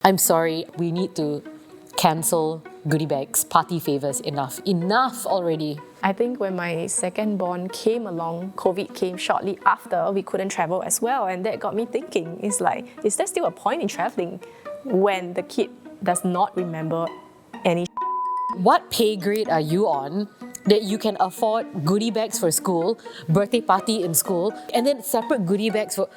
I'm sorry, we need to cancel goodie bags, party favors. Enough already. I think when my second born came along, COVID came shortly after, we couldn't travel as well. And that got me thinking, it's like, is there still a point in traveling when the kid does not remember any? What pay grade are you on that you can afford goodie bags for school, birthday party in school, and then separate goodie bags for...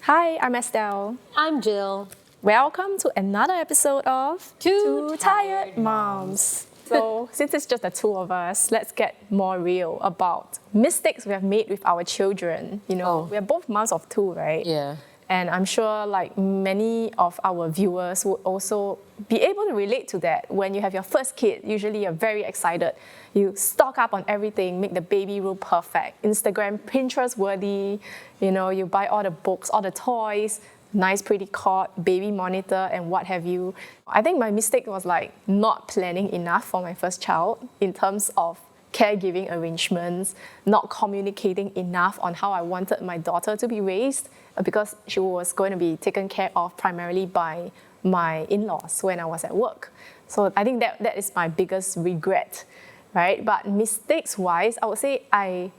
Hi, I'm Estelle. I'm Jill. Welcome to another episode of Two Tired Moms. So, since it's just the two of us, let's get more real about mistakes we have made with our children. You know, we're both moms of two, right? Yeah. And I'm sure like many of our viewers would also be able to relate to that. When you have your first kid, usually you're very excited. You stock up on everything, make the baby room perfect, Instagram, Pinterest worthy. You know, you buy all the books, all the toys, nice pretty cot, baby monitor, and what have you. I think my mistake was like not planning enough for my first child in terms of caregiving arrangements, not communicating enough on how I wanted my daughter to be raised, because she was going to be taken care of primarily by my in-laws when I was at work. So I think that is my biggest regret, right? But mistakes-wise, I would say I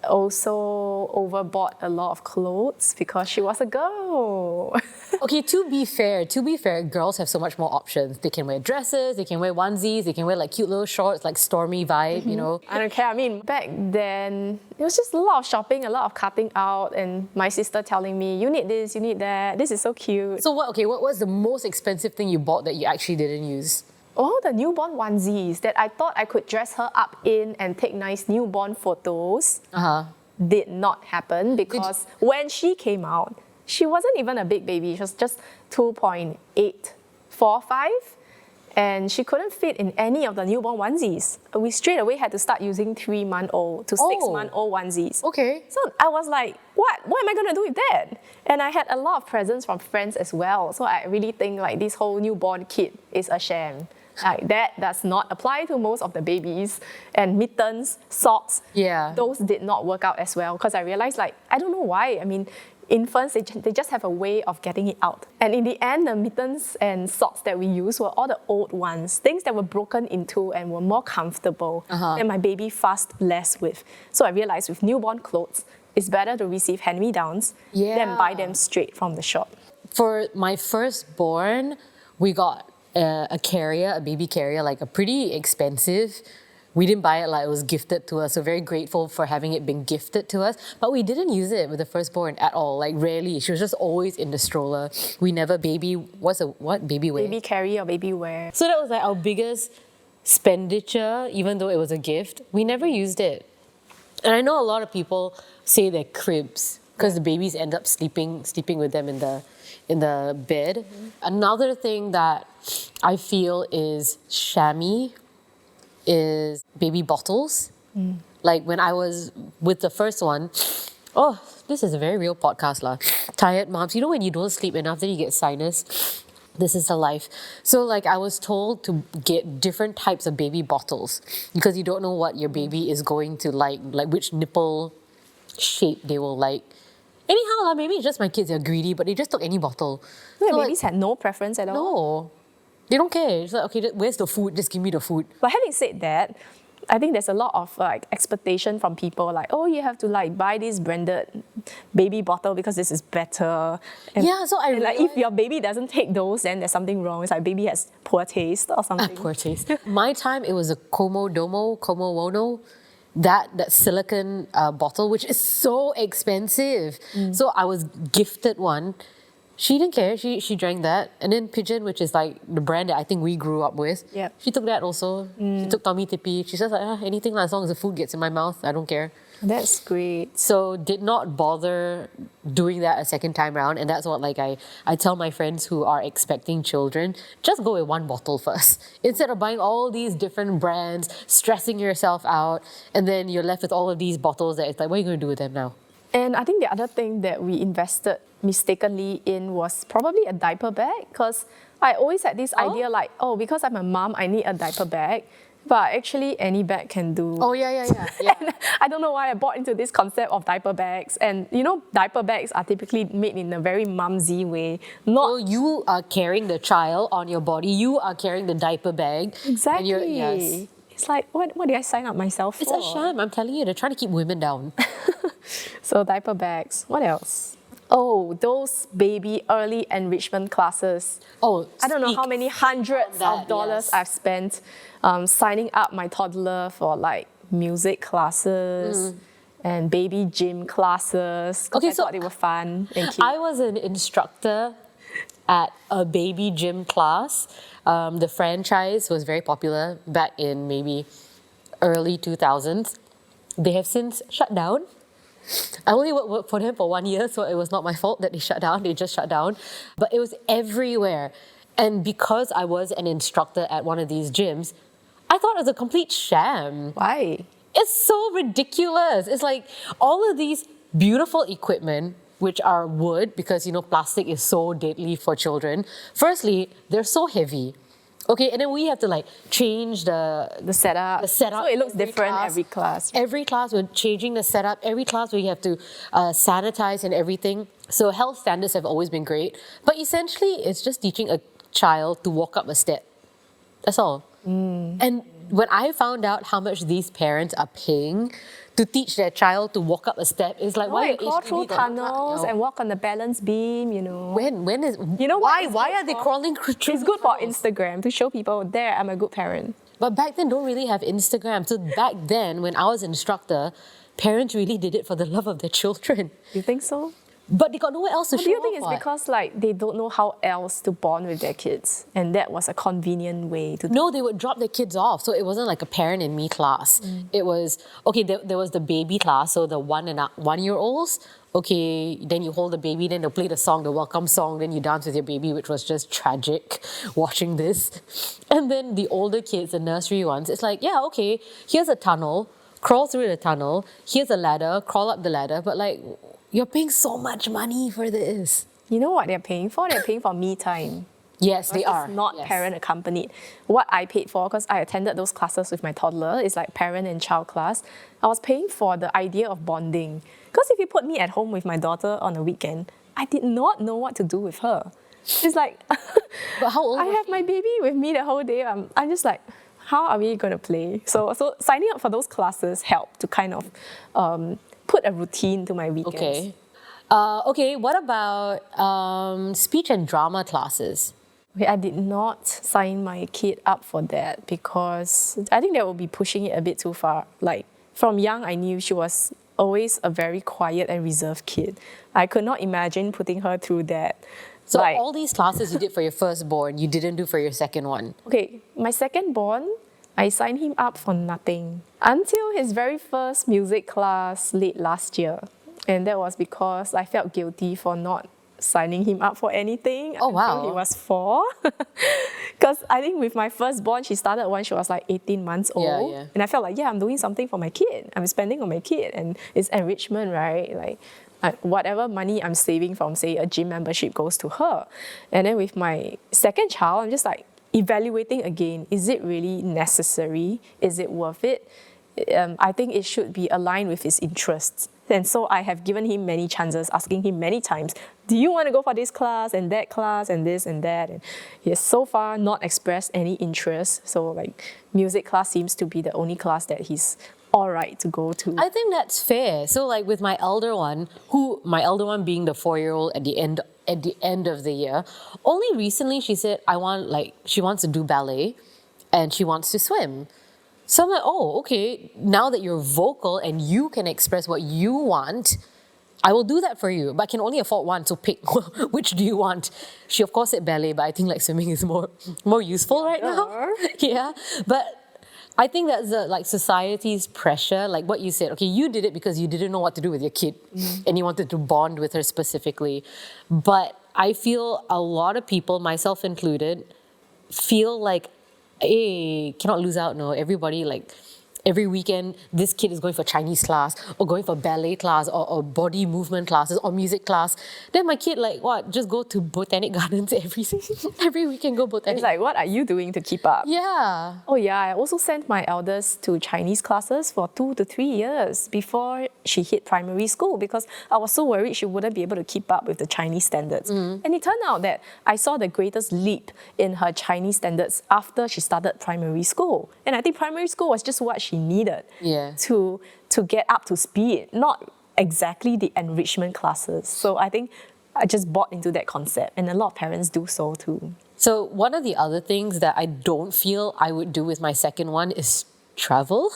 also overbought a lot of clothes because she was a girl. Okay, to be fair, girls have so much more options. They can wear dresses, they can wear onesies, they can wear like cute little shorts, like stormy vibe, you know. I don't care. I mean, back then, it was just a lot of shopping, a lot of cutting out, and my sister telling me, you need this, you need that, this is so cute. So what was the most expensive thing you bought that you actually didn't use? Oh, the newborn onesies that I thought I could dress her up in and take nice newborn photos did not happen because when she came out, she wasn't even a big baby. She was just 2.845 and she couldn't fit in any of the newborn onesies. We straight away had to start using 3-month-old to 6-month-old onesies. Okay. So I was like, what am I going to do with that? And I had a lot of presents from friends as well. So I really think like this whole newborn kit is a sham. Like that does not apply to most of the babies. And mittens, socks, those did not work out as well because I realized like, I don't know why. I mean, infants, they just have a way of getting it out. And in the end, the mittens and socks that we used were all the old ones, things that were broken into and were more comfortable and my baby fussed less with. So I realized with newborn clothes, it's better to receive hand-me-downs than buy them straight from the shop. For my firstborn, we got a baby carrier, like a pretty expensive. We didn't buy it, like it was gifted to us, so very grateful for having it been gifted to us. But we didn't use it with the firstborn at all, like rarely. She was just always in the stroller. We never baby wear? Baby carry or baby wear. So that was like our biggest expenditure, even though it was a gift. We never used it. And I know a lot of people say they're cribs because the babies end up sleeping with them in the bed. Another thing that I feel is shammy is baby bottles. Like when I was with the first one, this is a very real podcast lah. Tired moms, you know when you don't sleep enough, then you get sinus. This is the life. So like I was told to get different types of baby bottles because you don't know what your baby is going to like which nipple shape they will like. Anyhow, maybe it's just my kids are greedy, but they just took any bottle. So babies had no preference at all? No. They don't care. It's like, okay, where's the food? Just give me the food. But having said that, I think there's a lot of like expectation from people like, oh, you have to like buy this branded baby bottle because this is better. And, so I and like if your baby doesn't take those, then there's something wrong. It's like baby has poor taste or something. Poor taste. My time, it was a Komodomo, that silicone bottle, which is so expensive. So I was gifted one. She didn't care. She drank that. And then Pigeon, which is like the brand that I think we grew up with, she took that also. She took Tommy Tippy. She says like, anything as long as the food gets in my mouth, I don't care. That's great. So did not bother doing that a second time around. And that's what like I tell my friends who are expecting children, just go with one bottle first. Instead of buying all these different brands, stressing yourself out, and then you're left with all of these bottles that it's like, what are you going to do with them now? And I think the other thing that we invested mistakenly in was probably a diaper bag because I always had this idea like, because I'm a mom, I need a diaper bag. but actually any bag can do. Oh, yeah. I don't know why I bought into this concept of diaper bags. And you know, diaper bags are typically made in a very mumsy way. So you are carrying the child on your body. You are carrying the diaper bag. Exactly. And yes. It's like, what did I sign up myself for? It's a sham, I'm telling you. They're trying to keep women down. So diaper bags. What else? Oh, those baby early enrichment classes. Oh, I don't know how many hundreds of dollars yes. I've spent signing up my toddler for like music classes and baby gym classes. Okay, I thought they were fun and cute. I was an instructor at a baby gym class. The franchise was very popular back in maybe early 2000s. They have since shut down. I only worked for them for 1 year, so it was not my fault that they shut down. They just shut down. But it was everywhere. And because I was an instructor at one of these gyms, I thought it was a complete sham. Why? It's so ridiculous. It's like all of these beautiful equipment, which are wood, because you know plastic is so deadly for children. Firstly, they're so heavy. Okay, and then we have to like change the setup. The setup. So it looks every different class. every class. Every class we're changing the setup. Every class we have to sanitize and everything. So health standards have always been great. But essentially, it's just teaching a child to walk up a step. That's all. And when I found out how much these parents are paying to teach their child to walk up a step, it's like, why crawl through tunnels and walk on the balance beam, you know. When is, You know what? why are they crawling through? It's good for Instagram to show people, there, I'm a good parent. But back then, don't really have Instagram. So back then, when I was an instructor, parents really did it for the love of their children. You think so? But they got nowhere else to show Do you think off it's what? because like they don't know how else to bond with their kids, and that was a convenient way to? No, they would drop their kids off. So it wasn't like a parent and me class. It was, okay, there was the baby class, so the 1-year-olds. Okay, then you hold the baby, then they'll play the song, the welcome song, then you dance with your baby, which was just tragic watching this. And then the older kids, the nursery ones, it's like, yeah, okay, here's a tunnel, crawl through the tunnel, here's a ladder, crawl up the ladder, but like, you're paying so much money for this. You know what they're paying for? They're paying for me time. Yes, they are. It's not Yes. parent accompanied. What I paid for, because I attended those classes with my toddler, is like parent and child class. I was paying for the idea of bonding. Because if you put me at home with my daughter on a weekend, I did not know what to do with her. It's like, But how old I was have my baby with me the whole day. I'm just like, how are we going to play? So signing up for those classes helped to kind of put a routine to my weekends. Okay. Okay, what about speech and drama classes? Okay, I did not sign my kid up for that because I think that would be pushing it a bit too far. Like from young, I knew she was always a very quiet and reserved kid. I could not imagine putting her through that. So Like, all these classes you did for your firstborn, you didn't do for your second one. okay, my second born, I signed him up for nothing until his very first music class late last year. And that was because I felt guilty for not signing him up for anything until he was 4. Because I think with my firstborn, she started when she was like 18 months old. Yeah. And I felt like, yeah, I'm doing something for my kid. I'm spending on my kid. And it's enrichment, right? Like whatever money I'm saving from, say, a gym membership goes to her. And then with my second child, I'm just like evaluating again, is it really necessary? Is it worth it? I think it should be aligned with his interests. And so I have given him many chances, asking him many times, do you want to go for this class and that class and this and that? And he has so far not expressed any interest. So like music class seems to be the only class that he's all right to go to. I think that's fair. So like with my elder one being the 4-year-old at the end of the year, only recently she said she wants to do ballet and she wants to swim. So I'm like, oh, okay, now that you're vocal and you can express what you want, I will do that for you. But I can only afford one, so pick which do you want. She of course said ballet, but I think like swimming is more useful right now. Yeah. But I think that's like society's pressure, like what you said. Okay, you did it because you didn't know what to do with your kid and you wanted to bond with her specifically. But I feel a lot of people, myself included, feel like, hey, cannot lose out, no. Everybody like every weekend this kid is going for Chinese class or going for ballet class or body movement classes or music class. Then my kid like what? Just go to botanic gardens every weekend, go botanic. It's like, what are you doing to keep up? Yeah. Oh yeah, I also sent my eldest to Chinese classes for 2 to 3 years before she hit primary school because I was so worried she wouldn't be able to keep up with the Chinese standards. And it turned out that I saw the greatest leap in her Chinese standards after she started primary school. And I think primary school was just what she needed to get up to speed, not exactly the enrichment classes. So I think I just bought into that concept, and a lot of parents do so too. So one of the other things that I don't feel I would do with my second one is travel.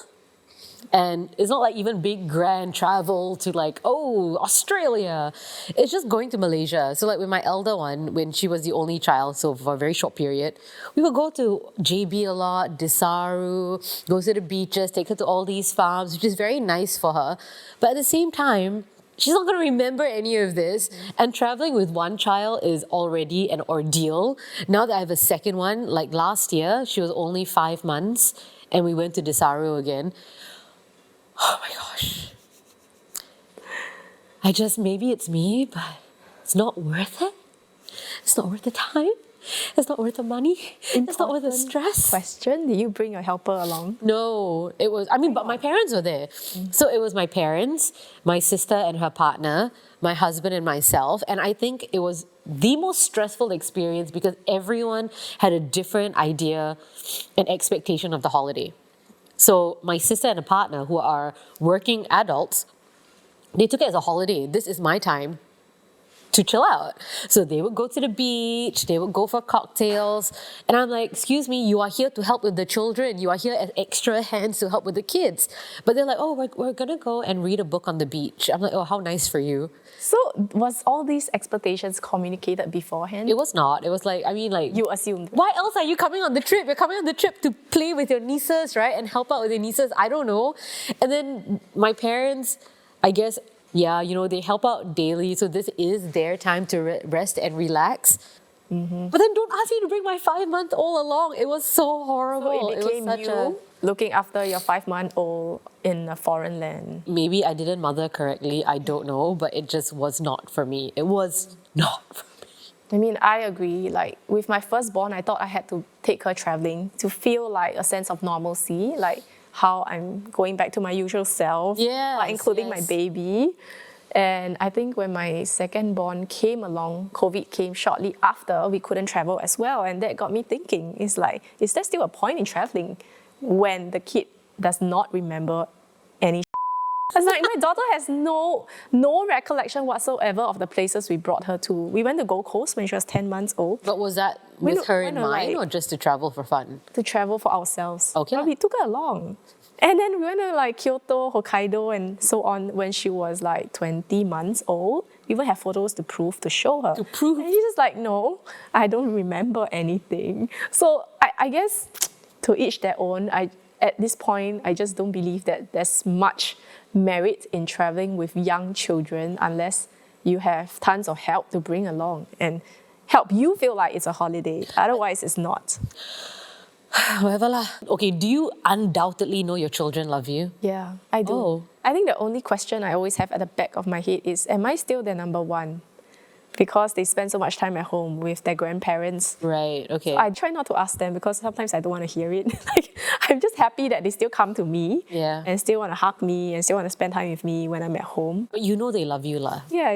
And it's not like even big grand travel to like, oh, Australia. It's just going to Malaysia. So like with my elder one, when she was the only child, so for a very short period, we would go to JB a lot, Desaru, go to the beaches, take her to all these farms, which is very nice for her. But at the same time, she's not going to remember any of this. And traveling with one child is already an ordeal. Now that I have a second one, like last year, she was only 5 months and we went to Desaru again. Oh my gosh. Maybe it's me, but it's not worth it. It's not worth the time. It's not worth the money. It's not worth the stress. Question, did you bring your helper along? No, but my parents were there. So it was my parents, my sister and her partner, my husband and myself. And I think it was the most stressful experience because everyone had a different idea and expectation of the holiday. So my sister and a partner who are working adults, they took it as a holiday. This is my time to chill out. So they would go to the beach, they would go for cocktails. And I'm like, excuse me, you are here to help with the children. You are here as extra hands to help with the kids. But they're like, oh, we're going to go and read a book on the beach. I'm like, oh, how nice for you. So was all these expectations communicated beforehand? It was not. It was like, You assumed. why else are you coming on the trip? You're coming on the trip to play with your nieces, right? And help out with your nieces. I don't know. And then my parents, I guess, they help out daily. So this is their time to rest and relax. But then don't ask me to bring my 5-month-old along. It was so horrible. So it became looking after your 5-month-old in a foreign land. Maybe I didn't mother correctly. I don't know. But it just was not for me. It was not for me. I mean, I agree. Like with my firstborn, I thought I had to take her traveling to feel like a sense of normalcy, like how I'm going back to my usual self, including my baby. And I think when my second born came along, COVID came shortly after, we couldn't travel as well. And that got me thinking, is there still a point in traveling when the kid does not remember any It's like my daughter has no recollection whatsoever of the places we brought her to. We went to Gold Coast when she was 10 months old. But was that with her in mind or just to travel for fun? To travel for ourselves. Okay. But we took her along. And then we went to Kyoto, Hokkaido and so on when she was 20 months old. We even have photos to show her. To prove? And she's just no, I don't remember anything. So I guess to each their own. At this point, I just don't believe that there's much merit in traveling with young children unless you have tons of help to bring along and help you feel like it's a holiday. Otherwise, it's not. Whatever lah. Okay, do you undoubtedly know your children love you? Yeah, I do. Oh. I think the only question I always have at the back of my head is, am I still their number one? Because they spend so much time at home with their grandparents. Right, okay. So I try not to ask them because sometimes I don't want to hear it. I'm just happy that they still come to me and still want to hug me and still want to spend time with me when I'm at home. But you know they love you lah. Yeah.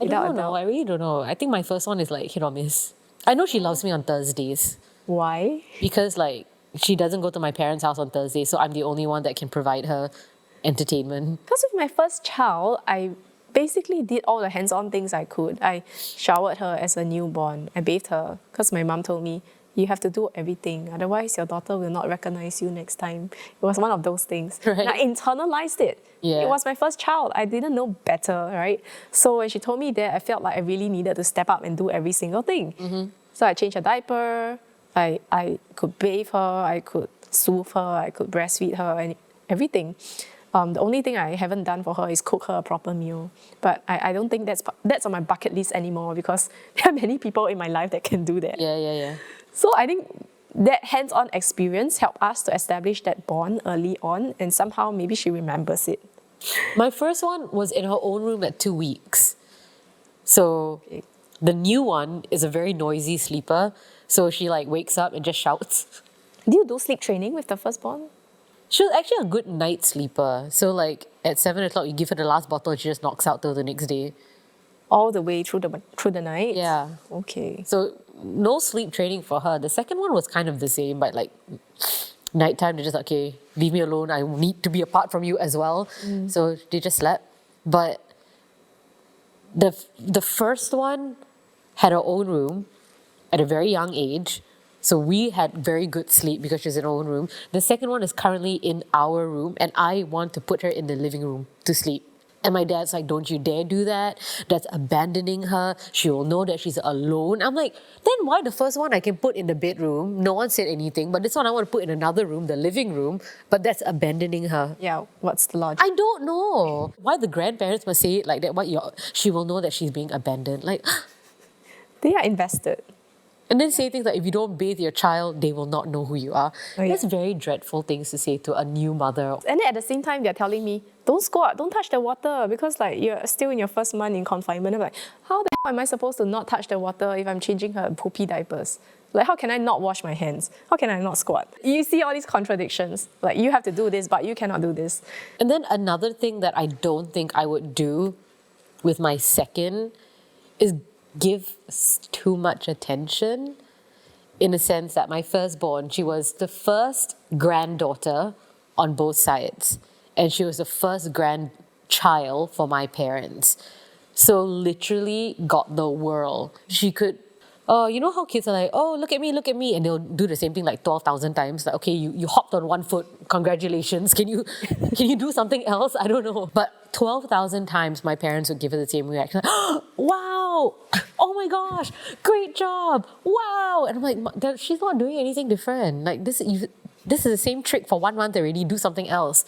I don't know. I really don't know. I think my first one is hit or miss. I know she loves me on Thursdays. Why? Because she doesn't go to my parents' house on Thursday, so I'm the only one that can provide her entertainment. Because with my first child, I basically did all the hands-on things I could. I showered her as a newborn. I bathed her because my mom told me, you have to do everything. Otherwise, your daughter will not recognize you next time. It was one of those things. Right. And I internalized it. Yeah. It was my first child. I didn't know better, right? So when she told me that, I felt like I really needed to step up and do every single thing. Mm-hmm. So I changed her diaper. I could bathe her. I could soothe her. I could breastfeed her and everything. The only thing I haven't done for her is cook her a proper meal. But I don't think that's on my bucket list anymore because there are many people in my life that can do that. Yeah. So I think that hands-on experience helped us to establish that bond early on, and somehow maybe she remembers it. My first one was in her own room at 2 weeks. So the new one is a very noisy sleeper. So she like wakes up and just shouts. Do you do sleep training with the firstborn? She was actually a good night sleeper. So like at 7 o'clock, you give her the last bottle and she just knocks out till the next day. All the way through the night? Yeah. Okay. So no sleep training for her. The second one was kind of the same, but like nighttime, they're just like, okay, leave me alone. I need to be apart from you as well. So they just slept. But the first one had her own room at a very young age. So we had very good sleep because she's in her own room. The second one is currently in our room and I want to put her in the living room to sleep. And my dad's like, don't you dare do that. That's abandoning her. She will know that she's alone. I'm like, then why the first one I can put in the bedroom? No one said anything. But this one I want to put in another room, the living room. But that's abandoning her. Yeah, what's the logic? I don't know. Why the grandparents must say it like that? She will know that she's being abandoned. Like, They are invested. and then say things like, if you don't bathe your child, they will not know who you are. Oh, yeah. That's very dreadful things to say to a new mother. And then at the same time, they're telling me, don't squat, don't touch the water because like you're still in your first month in confinement. I'm like, how the hell am I supposed to not touch the water if I'm changing her poopy diapers? Like, how can I not wash my hands? How can I not squat? You see all these contradictions. Like, you have to do this, but you cannot do this. And then another thing that I don't think I would do with my second is give too much attention, in a sense that my firstborn, she was the first granddaughter on both sides. And she was the first grandchild for my parents. So literally got the world. She could, you know how kids are like, oh, look at me. And they'll do the same thing like 12,000 times. Like, okay, you hopped on one foot. Congratulations. Can you do something else? I don't know. But 12,000 times my parents would give her the same reaction. Wow. Oh my gosh. Great job. Wow. And I'm like, she's not doing anything different. Like this is the same trick for 1 month already. Do something else.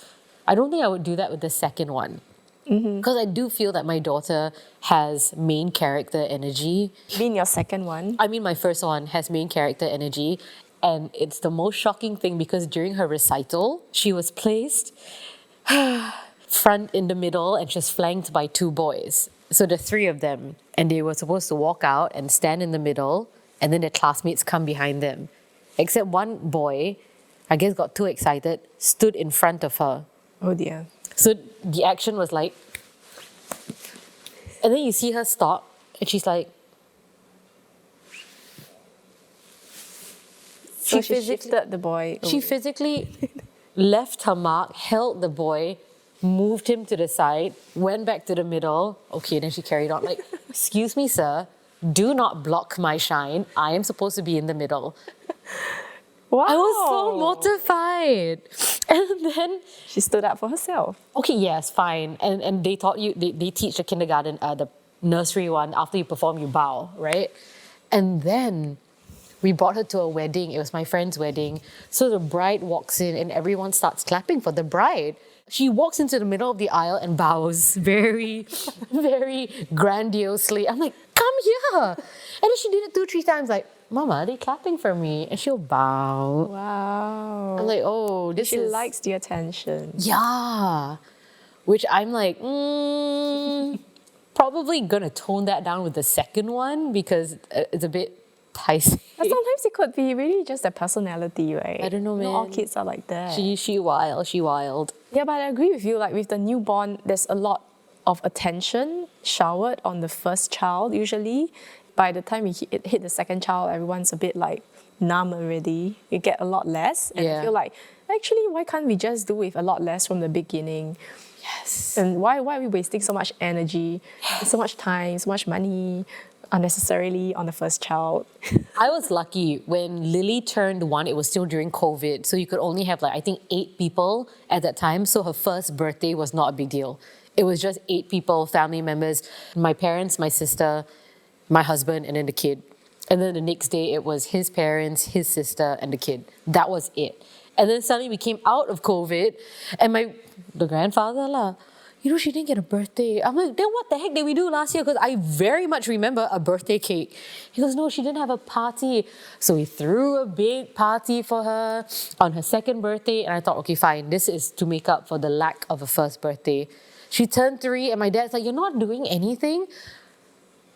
I don't think I would do that with the second one. Because I do feel that my daughter has main character energy. Being your second one. I mean, my first one has main character energy. And it's the most shocking thing because during her recital, she was placed front in the middle and she's flanked by 2 boys. So the 3 of them. And they were supposed to walk out and stand in the middle and then their classmates come behind them. Except one boy, I guess got too excited, stood in front of her. Oh dear. So the action was like, and then you see her stop and she's like, So she shifted the boy. She physically left her mark, held the boy, moved him to the side, went back to the middle. Okay, then she carried on like, excuse me, sir, do not block my shine. I am supposed to be in the middle. Wow. I was so mortified. And then She stood up for herself. okay, yes, fine. And they taught you, they teach the kindergarten, the nursery one, after you perform, you bow, right? And then we brought her to a wedding. It was my friend's wedding. So the bride walks in and everyone starts clapping for the bride. She walks into the middle of the aisle and bows very, very grandiosely. I'm like, come here. And then she did it 2-3 times, like, Mama, are they clapping for me? And she'll bow. Wow. I'm like, oh, this She is... likes the attention. Yeah. Which I'm like, probably gonna tone that down with the second one because it's a bit enticing. But sometimes it could be really just a personality, right? I don't know, Not all man. kids are like that. She wild. Yeah, but I agree with you. Like with the newborn, there's a lot of attention showered on the first child usually. By the time we hit the second child, everyone's a bit like numb already. You get a lot less. And I Yeah. feel like, actually, why can't we just do with a lot less from the beginning? Yes. And why are we wasting so much energy, so much time, so much money unnecessarily on the first child? I was lucky when Lily turned 1, it was still during COVID. So you could only have like, I think 8 people at that time. So her first birthday was not a big deal. It was just 8 people, family members, my parents, my sister, my husband, and then the kid. And then the next day it was his parents, his sister, and the kid. That was it. And then suddenly we came out of COVID and the grandfather she didn't get a birthday. I'm like, then what the heck did we do last year? Because I very much remember a birthday cake. He goes, no, she didn't have a party. So we threw a big party for her on her second birthday. And I thought, okay, fine, this is to make up for the lack of a first birthday. She turned 3 and my dad's like, you're not doing anything?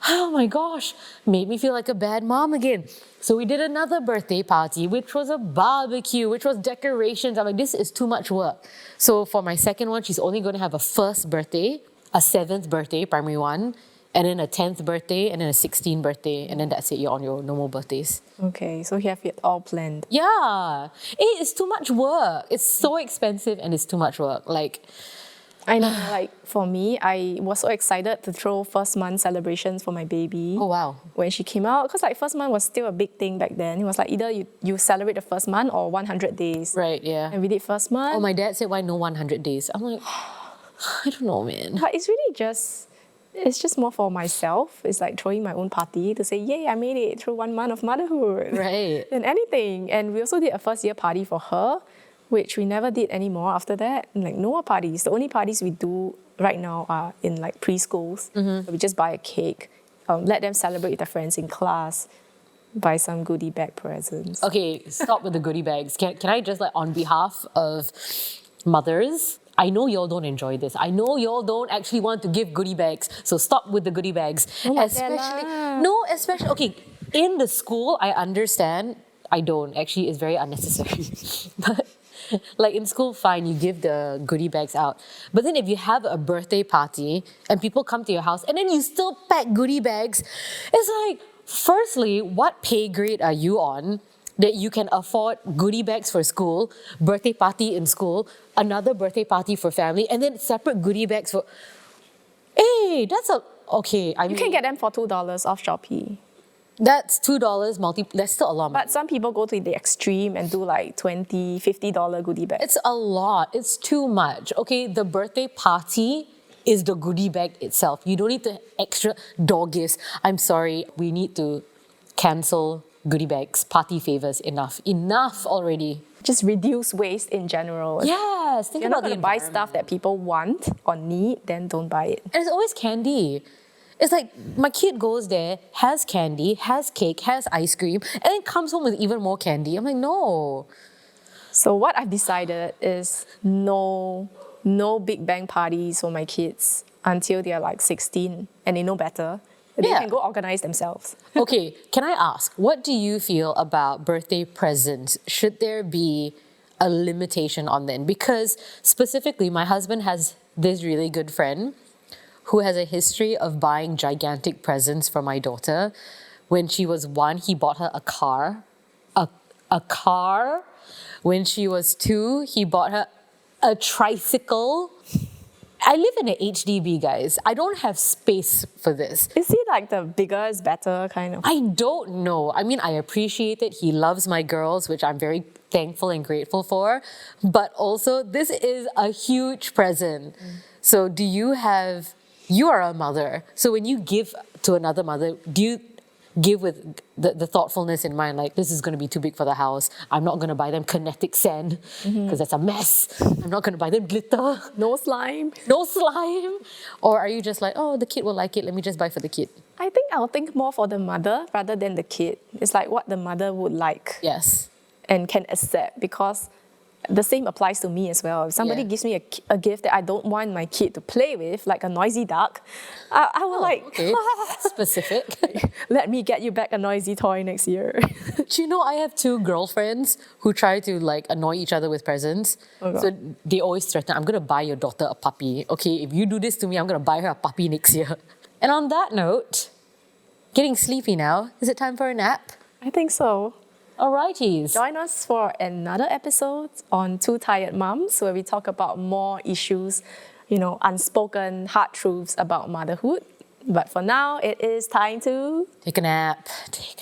Oh my gosh, made me feel like a bad mom again. So we did another birthday party, which was a barbecue, which was decorations. I'm like, this is too much work. So for my second one, she's only going to have a first birthday, a 7th birthday, primary 1, and then a 10th birthday, and then a 16th birthday, and then that's it, you're on your normal birthdays. Okay, so you have it all planned. Yeah, it's too much work. It's so expensive and it's too much work. Like, I know, like for me, I was so excited to throw first month celebrations for my baby. oh wow. When she came out, because like first month was still a big thing back then. It was like either you celebrate the first month or 100 days. Right, yeah. And we did first month. Oh, my dad said, why no 100 days? I'm like, I don't know, man. But it's really it's just more for myself. It's like throwing my own party to say, yay, I made it through 1 month of motherhood. Right. Than anything. And we also did a first year party for her, which we never did anymore after that. And like no more parties. The only parties we do right now are in like preschools. So we just buy a cake, let them celebrate with their friends in class, buy some goodie bag presents. Okay, stop with the goodie bags. Can I just like on behalf of mothers, I know y'all don't enjoy this. I know y'all don't actually want to give goodie bags. So stop with the goodie bags. Especially, okay, in the school, I understand. I don't. Actually, it's very unnecessary. But like in school, fine, you give the goodie bags out. But then if you have a birthday party and people come to your house and then you still pack goodie bags, it's like, firstly, what pay grade are you on that you can afford goodie bags for school, birthday party in school, another birthday party for family, and then separate goodie bags for... Hey, that's a... Okay, I mean... You can get them for $2 off Shopee. That's $2 that's still a lot. But some people go to the extreme and do like $20, $50 goodie bags. It's a lot. It's too much. Okay, the birthday party is the goodie bag itself. You don't need the extra door gifts. I'm sorry, we need to cancel goodie bags, party favors. Enough already. Just reduce waste in general. Yes, think You're about not going to buy stuff that people want or need, then don't buy it. And it's always candy. It's like my kid goes there, has candy, has cake, has ice cream, and then comes home with even more candy. I'm like, no. So what I've decided is no big bang parties for my kids until they're like 16 and they know better. They can go organize themselves. Okay, can I ask, what do you feel about birthday presents? Should there be a limitation on them? Because specifically, my husband has this really good friend who has a history of buying gigantic presents for my daughter. When she was 1, he bought her a car. A car. When she was 2, he bought her a tricycle. I live in an HDB, guys. I don't have space for this. Is he like the bigger is better kind of? I don't know. I mean, I appreciate it. He loves my girls, which I'm very thankful and grateful for. But also, this is a huge present. So do you have... You are a mother. So when you give to another mother, do you give with the thoughtfulness in mind, like, this is going to be too big for the house. I'm not going to buy them kinetic sand because that's a mess. I'm not going to buy them glitter. No slime. No slime. Or are you just like, oh, the kid will like it. Let me just buy for the kid. I think I'll think more for the mother rather than the kid. It's like what the mother would like. Yes. And can accept, because the same applies to me as well. If somebody gives me a gift that I don't want my kid to play with, like a noisy duck, I will okay. Specific. let me get you back a noisy toy next year. Do you know I have 2 girlfriends who try to like annoy each other with presents? So they always threaten, I'm going to buy your daughter a puppy. Okay, if you do this to me, I'm going to buy her a puppy next year. And on that note, getting sleepy now. Is it time for a nap? I think so. Alrighties. Join us for another episode on Two Tired Mums, where we talk about more issues, unspoken hard truths about motherhood. But for now, it is time to take a nap. Take